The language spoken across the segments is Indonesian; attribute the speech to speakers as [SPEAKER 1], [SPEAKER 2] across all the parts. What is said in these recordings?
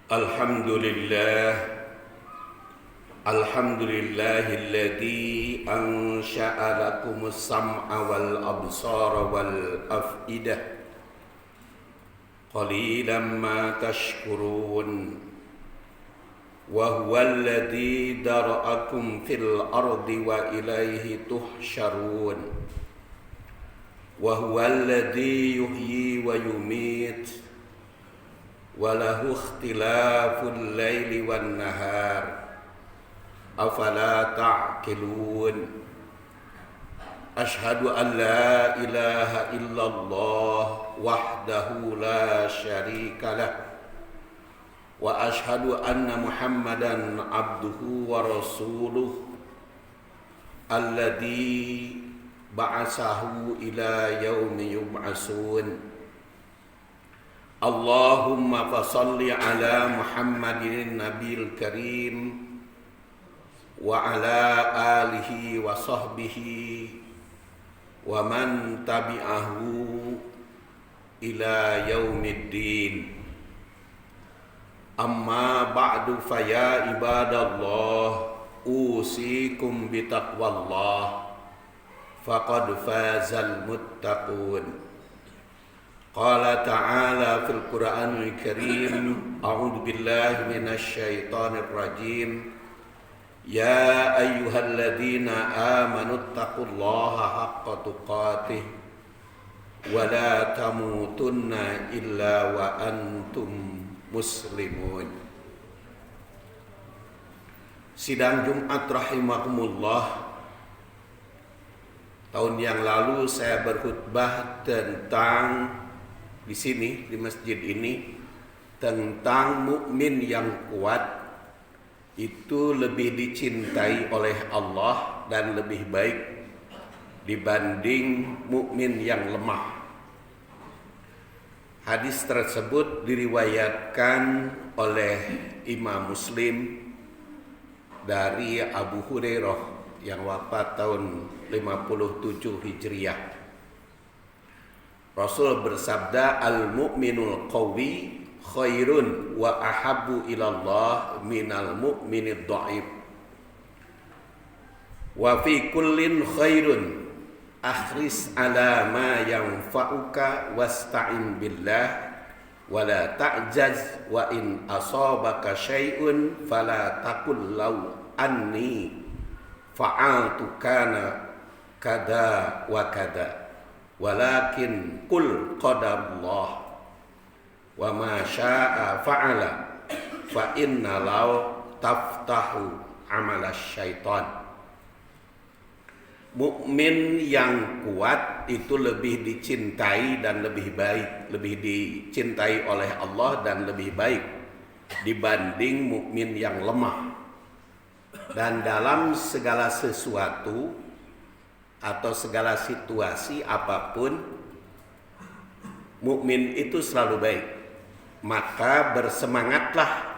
[SPEAKER 1] Alhamdulillahilladzi ansha'a lakumus sam'a wal absara wal af'idah qalilan ma tashkurun wa huwallazi dara'akum fil ardi wa ilaihi tuhsyarun wa huwallazi yuhyi wa yumiit walahu ikhtilaful laili wan nahar afala ta'qilun asyhadu an la ilaha illallah wahdahu la syarikalah wa asyhadu anna muhammadan abduhu wa rasuluh alladzi ba'asahu ila yaumi yub'asun. Allahumma fasalli ala Muhammadin nabiyil karim wa ala alihi wa sahbihi wa man tabi'ahu ila yaumiddin. Amma ba'du fa ya ibadallah usikum bitaqwallah faqad fazal muttaqun. Qala ta'ala fil Qur'anil Karim a'udzu billahi minasy syaithanir rajim ya ayyuhalladzina amanu taqullaha haqqa tuqatih wa la tamutunna illa wa antum muslimun. Sidang Jumat rahimakumullah. Tahun yang lalu saya berkhutbah tentang di sini di masjid ini tentang mukmin yang kuat itu lebih dicintai oleh Allah dan lebih baik dibanding mukmin yang lemah. Hadis tersebut diriwayatkan oleh Imam Muslim dari Abu Hurairah yang wafat tahun 57 Hijriah. Rasul bersabda, al-mu'minul qawi khairun wa ahabbu ilallah minal mu'minid dha'if. Wa fi kullin khairun akhris ala ma yanfa'uka wasta'in billah wa la ta'jaz wa in asabaka syai'un fala taqul law anni fa'altu kana kada wa kada walakin qul qadarullah wa ma syaa fa'ala fa inna law taftahu amala syaitan. Mukmin yang kuat itu lebih dicintai dan lebih baik, lebih dicintai oleh Allah dan lebih baik dibanding mukmin yang lemah. Dan dalam segala sesuatu atau segala situasi apapun, mukmin itu selalu baik. Maka bersemangatlah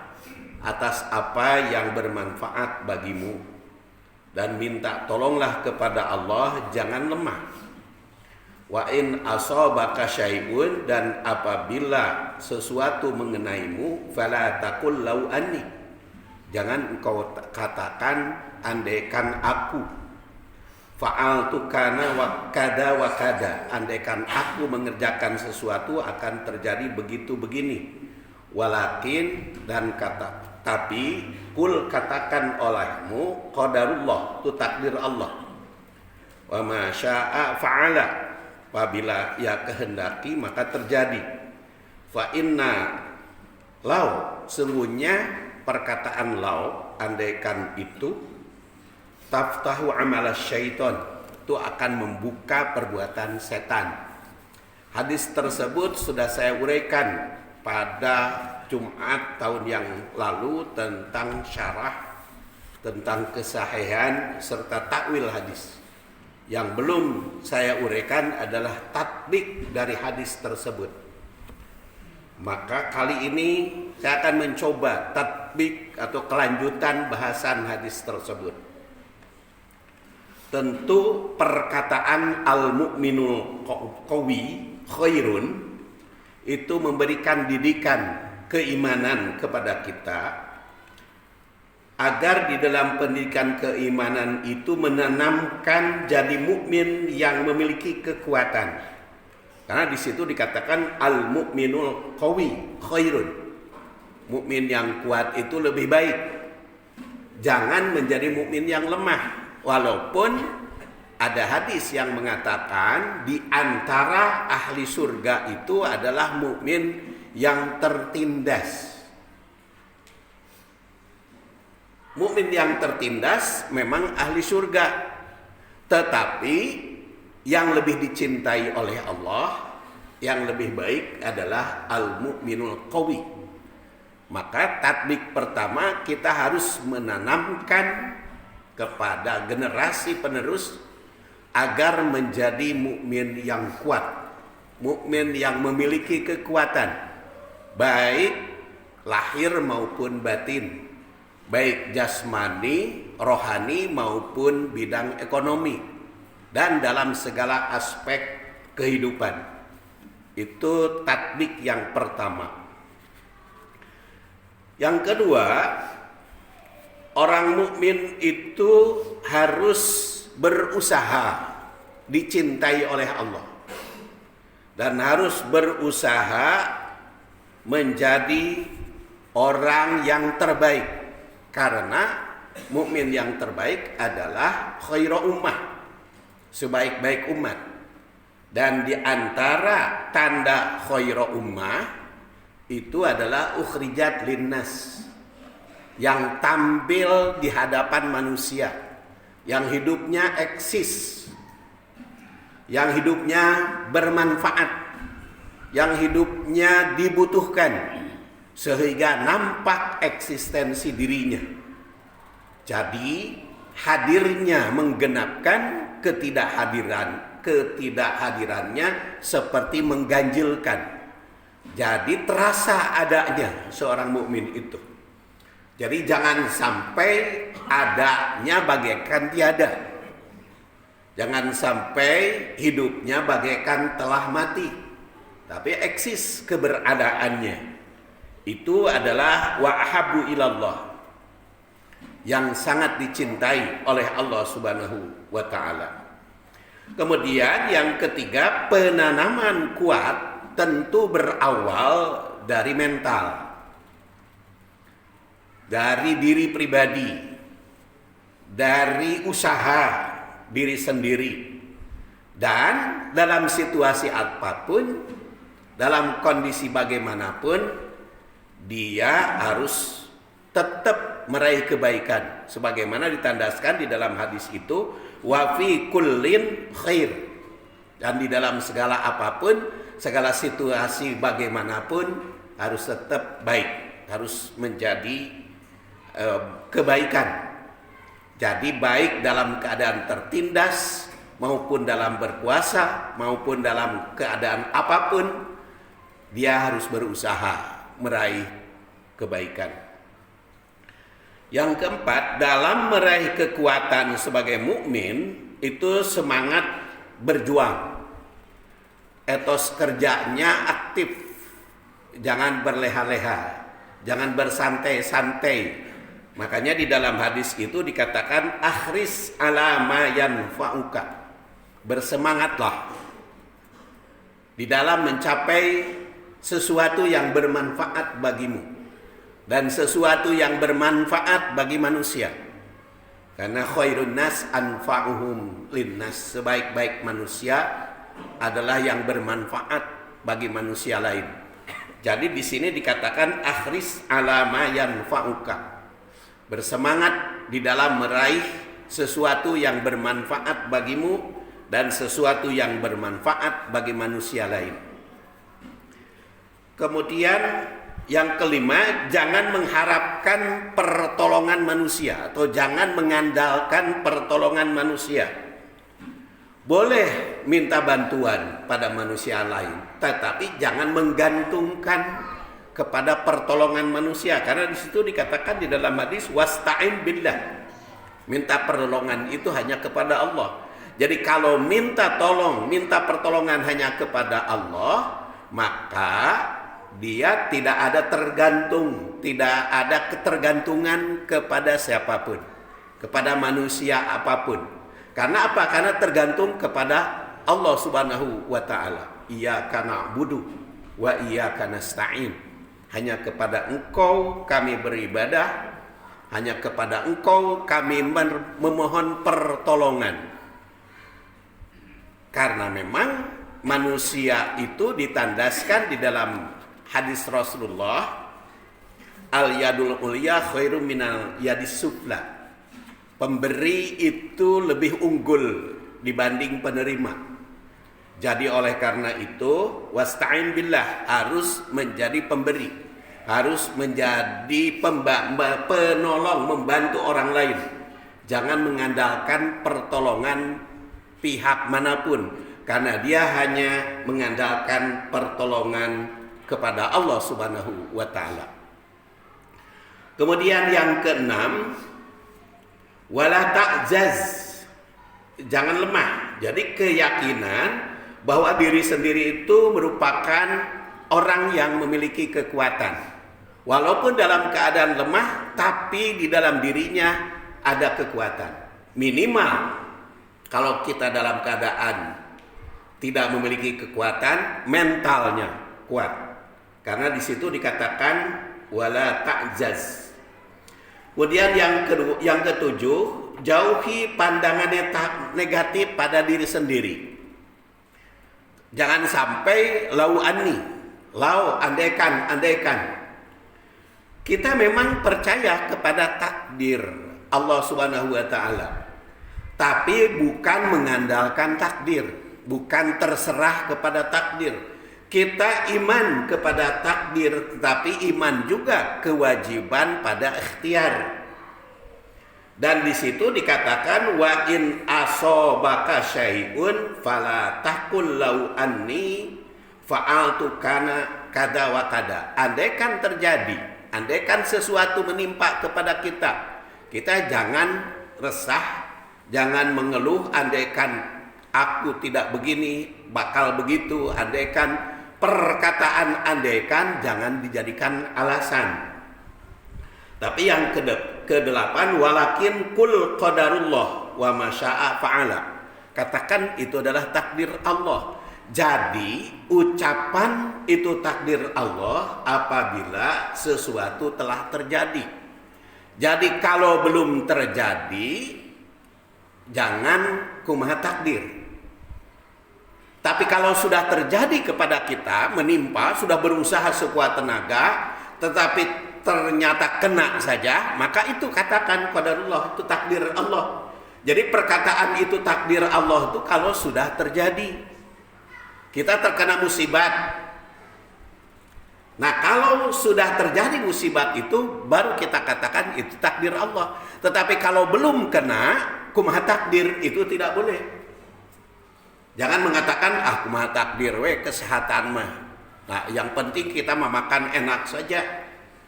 [SPEAKER 1] atas apa yang bermanfaat bagimu dan minta tolonglah kepada Allah, jangan lemah. Wa in asabaka syai'un, dan apabila sesuatu mengenaimu, fala taqul law anni, jangan engkau katakan andaikan aku fa'altu kana wa kada wa kada, andaikan aku mengerjakan sesuatu akan terjadi begitu begini. Walakin, dan kata tapi, kul katakan olehmu qadarullah, itu takdir Allah. Wa ma syaa fa'ala, apabila ia kehendaki maka terjadi. Fa inna law, sungguhnya perkataan law, andaikan itu, taftahu amala syaitan, itu akan membuka perbuatan setan. Hadis tersebut sudah saya uraikan pada Jumat tahun yang lalu tentang syarah, tentang kesahihan serta takwil hadis. Yang belum saya uraikan adalah tatbik dari hadis tersebut. Maka kali ini saya akan mencoba tatbik atau kelanjutan bahasan hadis tersebut. Tentu perkataan al-mu'minul qawi khairun itu memberikan didikan keimanan kepada kita, agar di dalam pendidikan keimanan itu menanamkan jadi mukmin yang memiliki kekuatan. Karena di situ dikatakan al-mu'minul qawi khairun. Mukmin yang kuat itu lebih baik. Jangan menjadi mukmin yang lemah. Walaupun ada hadis yang mengatakan di antara ahli surga itu adalah mukmin yang tertindas. Mukmin yang tertindas memang ahli surga, tetapi yang lebih dicintai oleh Allah, yang lebih baik adalah al-mu'minul qawi. Maka tatbik pertama kita harus menanamkan kepada generasi penerus agar menjadi mukmin yang kuat, mukmin yang memiliki kekuatan, baik lahir maupun batin, baik jasmani, rohani maupun bidang ekonomi, dan dalam segala aspek kehidupan. Itu tatbik yang pertama. Yang kedua, orang mukmin itu harus berusaha dicintai oleh Allah dan harus berusaha menjadi orang yang terbaik, karena mukmin yang terbaik adalah khairu ummah, sebaik-baik umat. Dan di antara tanda khairu ummah itu adalah ukhrijat linnas, yang tampil di hadapan manusia, yang hidupnya eksis, yang hidupnya bermanfaat, yang hidupnya dibutuhkan, sehingga nampak eksistensi dirinya. Jadi hadirnya menggenapkan ketidakhadirannya seperti mengganjilkan. Jadi terasa adanya seorang mukmin itu. Jadi jangan sampai adanya bagaikan tiada. Jangan sampai hidupnya bagaikan telah mati, tapi eksis keberadaannya. Itu adalah wa ahabbu ilallah, yang sangat dicintai oleh Allah Subhanahu wa ta'ala. Kemudian yang ketiga, penanaman kuat tentu berawal dari mental, dari diri pribadi, dari usaha diri sendiri. Dan dalam situasi apapun, dalam kondisi bagaimanapun, dia harus tetap meraih kebaikan, sebagaimana ditandaskan di dalam hadis itu, wa fi kullin khair. Dan di dalam segala apapun, segala situasi bagaimanapun, harus tetap baik, harus menjadi kebaikan. Jadi baik dalam keadaan tertindas, maupun dalam berpuasa, maupun dalam keadaan apapun, dia harus berusaha meraih kebaikan. Yang keempat, dalam meraih kekuatan sebagai mukmin itu semangat berjuang. Etos kerjanya aktif, jangan berleha-leha, jangan bersantai-santai. Makanya di dalam hadis itu dikatakan akhris ala ma yanfa'uka, bersemangatlah di dalam mencapai sesuatu yang bermanfaat bagimu dan sesuatu yang bermanfaat bagi manusia. Karena khairun nas anfa'uhum linnas, sebaik-baik manusia adalah yang bermanfaat bagi manusia lain. Jadi di sini dikatakan akhris ala ma yanfa'uka, bersemangat di dalam meraih sesuatu yang bermanfaat bagimu dan sesuatu yang bermanfaat bagi manusia lain. Kemudian yang kelima, jangan mengharapkan pertolongan manusia atau jangan mengandalkan pertolongan manusia. Boleh minta bantuan pada manusia lain, tetapi jangan menggantungkan kepada pertolongan manusia, karena di situ dikatakan di dalam hadis wasta'in billah, minta pertolongan itu hanya kepada Allah. Jadi kalau minta pertolongan hanya kepada Allah, maka dia tidak ada tergantung, tidak ada ketergantungan kepada siapapun, kepada manusia apapun. Karena apa? Karena tergantung kepada Allah Subhanahu wa taala. Iyyaka na'budu wa iyyaka nasta'in. Hanya kepada Engkau kami beribadah, hanya kepada Engkau kami memohon pertolongan. Karena memang manusia itu ditandaskan di dalam hadis Rasulullah, al yadul ulya khairum minal yadis sufla. Pemberi itu lebih unggul dibanding penerima. Jadi oleh karena itu wasta'in billah, harus menjadi pemberi, harus menjadi penolong, membantu orang lain. Jangan mengandalkan pertolongan pihak manapun, karena dia hanya mengandalkan pertolongan kepada Allah Subhanahu wa taala. Kemudian yang keenam, wala ta'jaz, jangan lemah. Jadi keyakinan bahwa diri sendiri itu merupakan orang yang memiliki kekuatan. Walaupun dalam keadaan lemah, tapi di dalam dirinya ada kekuatan. Minimal kalau kita dalam keadaan tidak memiliki kekuatan, mentalnya kuat. Karena di situ dikatakan wala ta'jaz. Kemudian yang ketujuh, jauhi pandangan negatif pada diri sendiri. Jangan sampai andaikan. Kita memang percaya kepada takdir Allah Subhanahu wa taala. Tapi bukan mengandalkan takdir, bukan terserah kepada takdir. Kita iman kepada takdir, tetapi iman juga kewajiban pada ikhtiar. Dan di situ dikatakan wa in asobaka syai'un fala taqul lau anni fa'altu kana kada wa kada. Andaikan terjadi, andaikan sesuatu menimpa kepada kita, kita jangan resah, jangan mengeluh andaikan aku tidak begini, bakal begitu, andaikan. Perkataan andaikan jangan dijadikan alasan. Tapi yang kedelapan, walakin kul qadarullah wa masya'a fa'ala. Katakan itu adalah takdir Allah. Jadi ucapan itu takdir Allah apabila sesuatu telah terjadi. Jadi kalau belum terjadi, jangan kumaha takdir. Tapi kalau sudah terjadi kepada kita, menimpa, sudah berusaha sekuat tenaga, tetapi ternyata kena saja, maka itu katakan qadarullah, itu takdir Allah. Jadi perkataan itu takdir Allah itu kalau sudah terjadi. Kita terkena musibat. Nah, kalau sudah terjadi musibat itu, baru kita katakan itu takdir Allah. Tetapi kalau belum kena, kumaha takdir, itu tidak boleh. Jangan mengatakan kumaha takdir kesehatan mah. Nah, yang penting kita makan enak saja,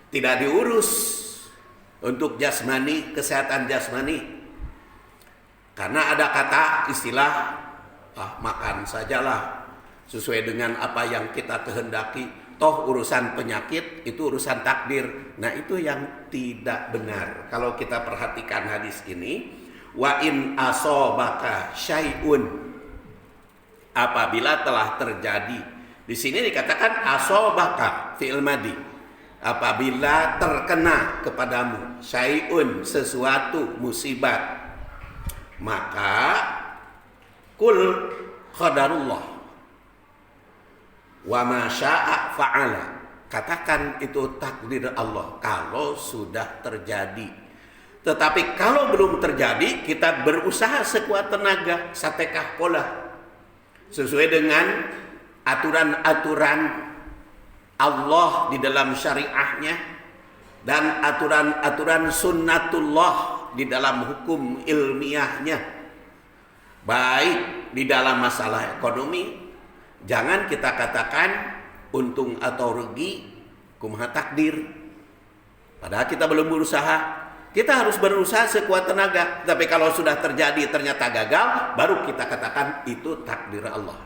[SPEAKER 1] tidak diurus untuk jasmani, kesehatan jasmani. Karena ada kata istilah makan sajalah sesuai dengan apa yang kita kehendaki. Toh urusan penyakit itu urusan takdir. Nah, itu yang tidak benar. Kalau kita perhatikan hadis ini, wa in asobaka syai'un, apabila telah terjadi. Di sini dikatakan asobaka fi'il madi. Apabila terkena kepadamu syai'un, sesuatu musibat, maka kul qadarullah wa ma syaa fa'ala. Katakan itu takdir Allah kalau sudah terjadi. Tetapi kalau belum terjadi, kita berusaha sekuat tenaga, satekah pola, sesuai dengan aturan-aturan Allah di dalam syariahnya dan aturan-aturan sunnatullah di dalam hukum ilmiahnya. Baik di dalam masalah ekonomi, jangan kita katakan untung atau rugi kumaha takdir. Padahal kita belum berusaha. Kita harus berusaha sekuat tenaga. Tapi kalau sudah terjadi ternyata gagal, baru kita katakan itu takdir Allah.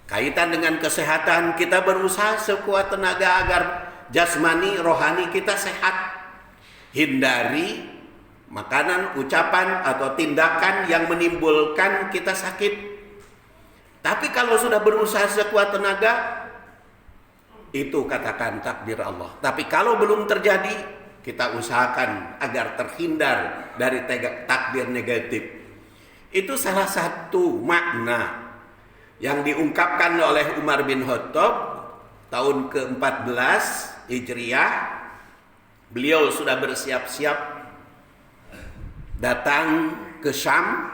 [SPEAKER 1] Kaitan dengan kesehatan, kita berusaha sekuat tenaga agar jasmani, rohani kita sehat. Hindari makanan, ucapan, atau tindakan yang menimbulkan kita sakit. Tapi kalau sudah berusaha sekuat tenaga, itu katakan takdir Allah. Tapi kalau belum terjadi, kita usahakan agar terhindar dari takdir negatif. Itu salah satu makna yang diungkapkan oleh Umar bin Khattab tahun ke-14 Hijriah. Beliau sudah bersiap-siap datang ke Syam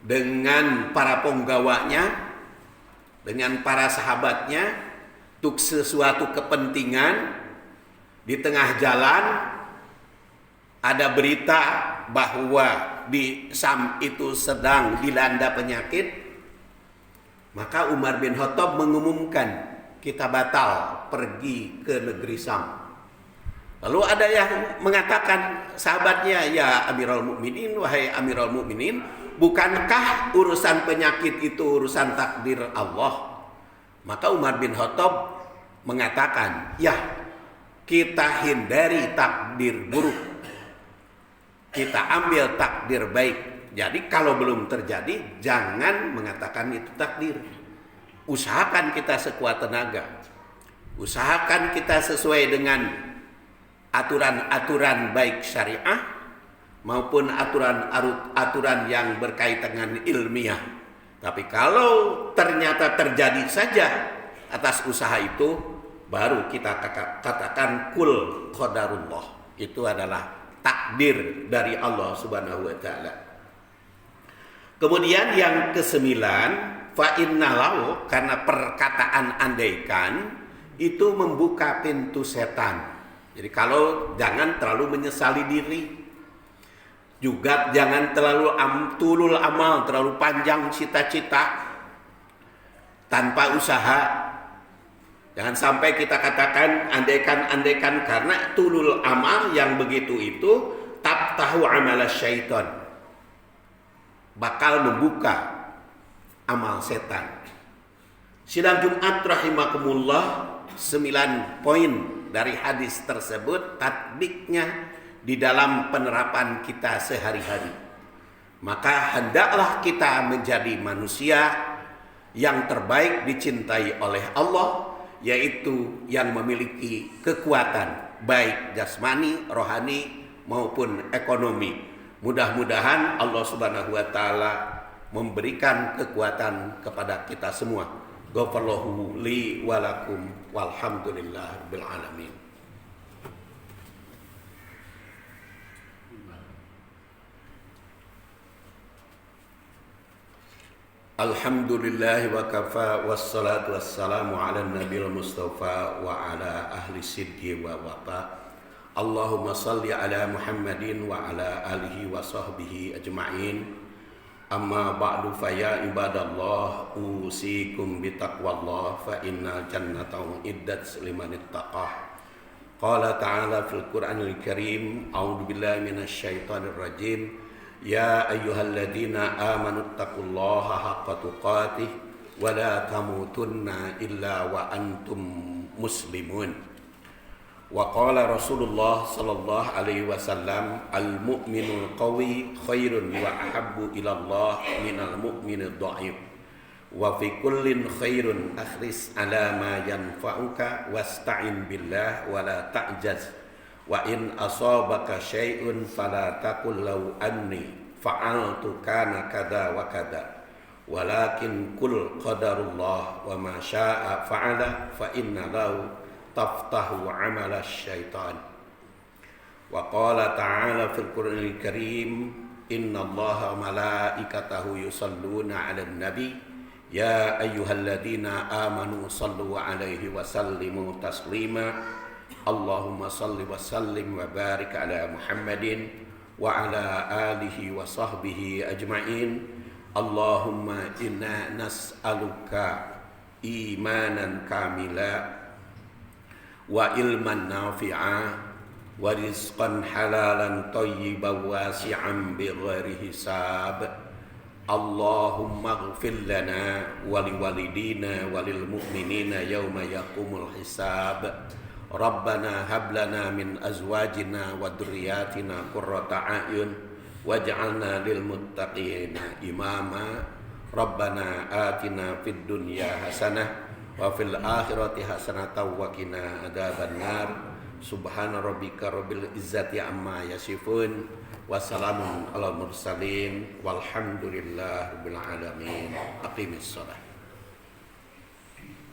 [SPEAKER 1] dengan para penggawanya, dengan para sahabatnya untuk sesuatu kepentingan. Di tengah jalan ada berita bahwa di Syam itu sedang dilanda penyakit. Maka Umar bin Khattab mengumumkan, kita batal pergi ke negeri Syam. Lalu ada yang mengatakan sahabatnya, ya Amirul Mukminin, wahai Amirul Mukminin, bukankah urusan penyakit itu urusan takdir Allah? Maka Umar bin Khattab mengatakan, ya, kita hindari takdir buruk, kita ambil takdir baik. Jadi kalau belum terjadi, jangan mengatakan itu takdir. Usahakan kita sekuat tenaga, usahakan kita sesuai dengan aturan-aturan baik syariah maupun aturan-aturan yang berkaitan dengan ilmiah. Tapi kalau ternyata terjadi saja atas usaha itu, baru kita katakan kul qadarullah. Itu adalah takdir dari Allah Subhanahu wa taala. Kemudian yang ke-9, fa innalahu, karena perkataan andaikan itu membuka pintu setan. Jadi kalau jangan terlalu menyesali diri. Juga jangan terlalu tulul amal, terlalu panjang cita-cita tanpa usaha. Jangan sampai kita katakan andaikan, karena tulul amal yang begitu itu tabtahu amal syaitan, bakal membuka amal setan. Sidang Jumat rahimakumullah, 9 poin dari hadis tersebut tatbiknya di dalam penerapan kita sehari-hari. Maka hendaklah kita menjadi manusia yang terbaik dicintai oleh Allah, yaitu yang memiliki kekuatan baik jasmani, rohani maupun ekonomi. Mudah-mudahan Allah Subhanahu wa taala memberikan kekuatan kepada kita semua. Ghafarallahu li wa lakum walhamdulillahirabbil alamin. Alhamdulillah wa kafa wassalatu wassalamu ala nabiyil mustafa wa ala ahli sidqi wa wafa. Allahumma salli ala Muhammadin wa ala alihi wa sahbihi ajma'in. Amma ba'du, fa ya ibadallah, usikum bitaqwallah, fa innal jannata iddat liman ittaqah. Qala ta'ala fil Qur'anil Karim, a'udzu billahi minasy syaithanir rajim. Ya ayyuhalladzina amanu taqullaha haqqa tuqatih wa la tamutunna illa wa antum muslimun. Wa qala Rasulullah sallallahu alaihi wasallam, al-mu'minul qawi khairun wa ahabbu ila Allah minal mu'minid dha'if. Wa fi kullin khairun akhris ala ma yanfa'uka wasta'in billah wa la ta'jaz. Wa in asabaka syai'un fala taqul law anni fa'altu kana kada wa kada, walakin kul qadarullah wa ma syaa fa'ala fa inna lahu taftahu 'amala syaitan. Wa qala ta'ala fil Qur'anil Karim, innallaha wa malaikatahu yusalluna 'alan nabi ya ayyuhalladzina amanu sallu 'alaihi wa sallimu taslima. Allahumma salli wa sallim wa barik ala Muhammadin wa ala alihi wa sahbihi ajma'in. Allahumma inna nas'aluka imanan kamila wa ilman nafi'a wa rizqan halalan thayyiban wasi'an bighairi hisab Allahumma ighfir lana wa liwalidina wa lil mu'minina yauma yaqumul hisab. Rabbana hab lana min azwajina wa dhurriyyatina qurrata a'yun waj'alna lil muttaqina imama. Rabbana atina fid dunya hasanah wa fil akhirati hasanatan wa qina adzabannar. Subhana rabbika rabbil izzati amma yasifun. Wassalamun ala mursalin walhamdulillahi rabbil alamin. Aqimis shalah.